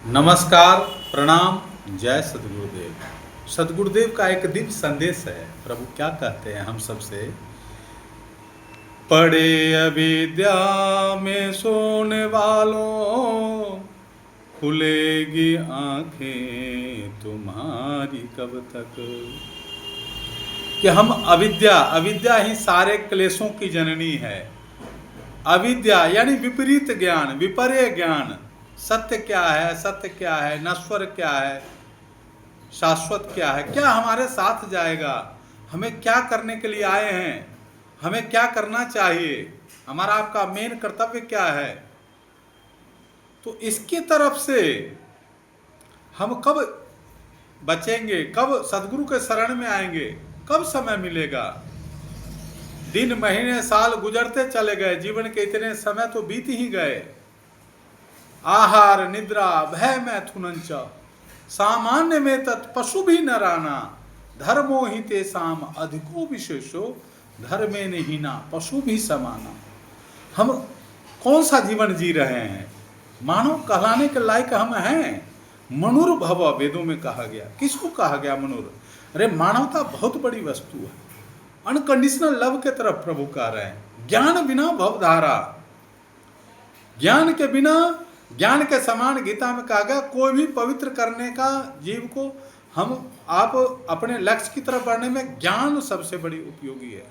नमस्कार, प्रणाम, जय सद्गुरुदेव। सद्गुरुदेव का एक दिव्य संदेश है। प्रभु क्या कहते हैं हम सबसे? पड़े अविद्या में सोने वालों, खुलेगी आंखें तुम्हारी कब तक। कि हम अविद्या ही सारे क्लेशों की जननी है। अविद्या यानी विपरीत ज्ञान, विपर्य ज्ञान। सत्य क्या है, असत्य क्या है, नश्वर क्या है, शाश्वत क्या है, क्या हमारे साथ जाएगा, हमें क्या करने के लिए आए हैं, हमें क्या करना चाहिए, हमारा आपका मेन कर्तव्य क्या है। तो इसकी तरफ से हम कब बचेंगे, कब सदगुरु के शरण में आएंगे, कब समय मिलेगा। दिन महीने साल गुजरते चले गए, जीवन के इतने समय तो बीत ही गए। आहार निद्रा भय मैथुनंच सामान्य में तत् पशु भी न राना, धर्मो ही तेसाम अधिको विशेषो धर्मे हीना पशु भी समाना। हम कौन सा जीवन जी रहे हैं? मानव कहलाने के लायक हम हैं? मनुर भव वेदों में कहा गया। किसको कहा गया मनुर? अरे मानवता बहुत बड़ी वस्तु है। अनकंडीशनल लव के तरफ प्रभु कह रहे हैं। ज्ञान बिना भवधारा, ज्ञान के बिना, ज्ञान के समान गीता में कहा गया कोई भी पवित्र करने का जीव को हम आप अपने लक्ष्य की तरफ बढ़ने में ज्ञान सबसे बड़ी उपयोगी है।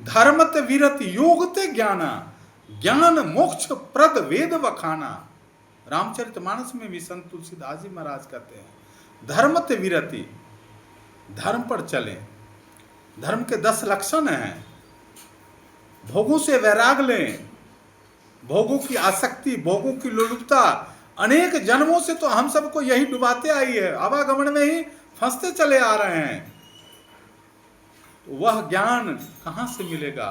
धर्मत वीरत योगते ज्ञाना, ज्ञान मोक्ष प्रद वेद वखाना। रामचरितमानस में भी संत तुलसीदास जी महाराज कहते हैं धर्मत वीरति, धर्म पर चलें। धर्म के 10 लक्षण हैं। भोगों से वैराग लें, भोगों की आसक्ति, भोगों की लोलुपता अनेक जन्मों से तो हम सबको यही डुबाते आई है, आवागमन में ही फंसते चले आ रहे हैं। वह ज्ञान कहाँ से मिलेगा?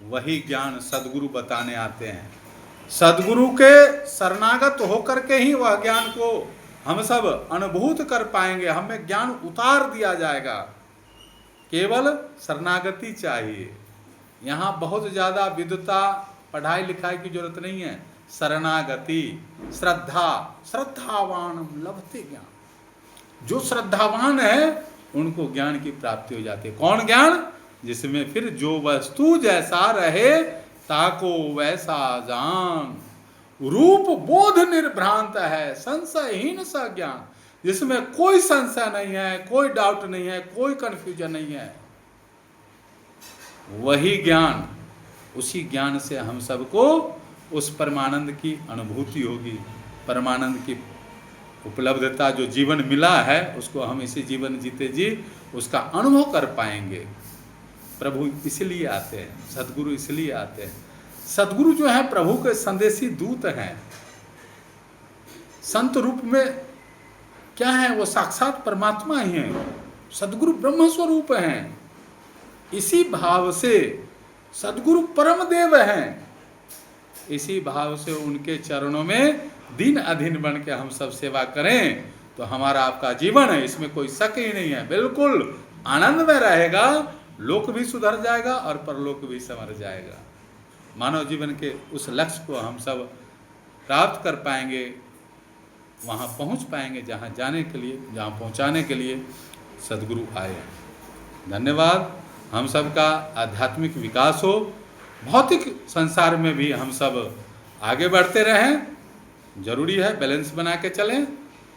वही ज्ञान सदगुरु बताने आते हैं। सदगुरु के शरणागत होकर के ही वह ज्ञान को हम सब अनुभूत कर पाएंगे। हमें ज्ञान उतार दिया जाएगा। केवल शरणागति चाहिए। यहाँ बहुत ज़्यादा विद्वता, पढ़ाई लिखाई की जरूरत नहीं है। शरणागति, श्रद्धा, श्रद्धावान लभते ज्ञान। जो श्रद्धावान है उनको ज्ञान की प्राप्ति हो जाती है। कौन ज्ञान? जिसमें फिर जो वस्तु जैसा रहे ताको वैसा जान, रूप बोध निर्भ्रांत है संशयहीन सा ज्ञान। जिसमें कोई संशय नहीं है, कोई डाउट नहीं है, कोई कंफ्यूजन नहीं है, वही ज्ञान, उसी ज्ञान से हम सबको उस परमानंद की अनुभूति होगी। परमानंद की उपलब्धता जो जीवन मिला है उसको हम इसी जीवन जीते जी उसका अनुभव कर पाएंगे। प्रभु इसलिए आते हैं, सदगुरु इसलिए आते हैं। सदगुरु जो है प्रभु के संदेशी दूत हैं। संत रूप में क्या है? वो साक्षात परमात्मा ही हैं। सदगुरु ब्रह्म स्वरूप हैं। इसी भाव से सदगुरु परम देव हैं। इसी भाव से उनके चरणों में दिन अधीन बन के हम सब सेवा करें तो हमारा आपका जीवन है, इसमें कोई शक ही नहीं है, बिल्कुल आनंद में रहेगा। लोक भी सुधर जाएगा और परलोक भी संवर जाएगा। मानव जीवन के उस लक्ष्य को हम सब प्राप्त कर पाएंगे, वहाँ पहुँच पाएंगे जहाँ जाने के लिए, जहाँ पहुँचाने के लिए सदगुरु आए। धन्यवाद। हम सब का आध्यात्मिक विकास हो, भौतिक संसार में भी हम सब आगे बढ़ते रहें। जरूरी है बैलेंस बना के चलें।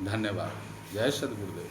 धन्यवाद। जय सद्गुरुदेव।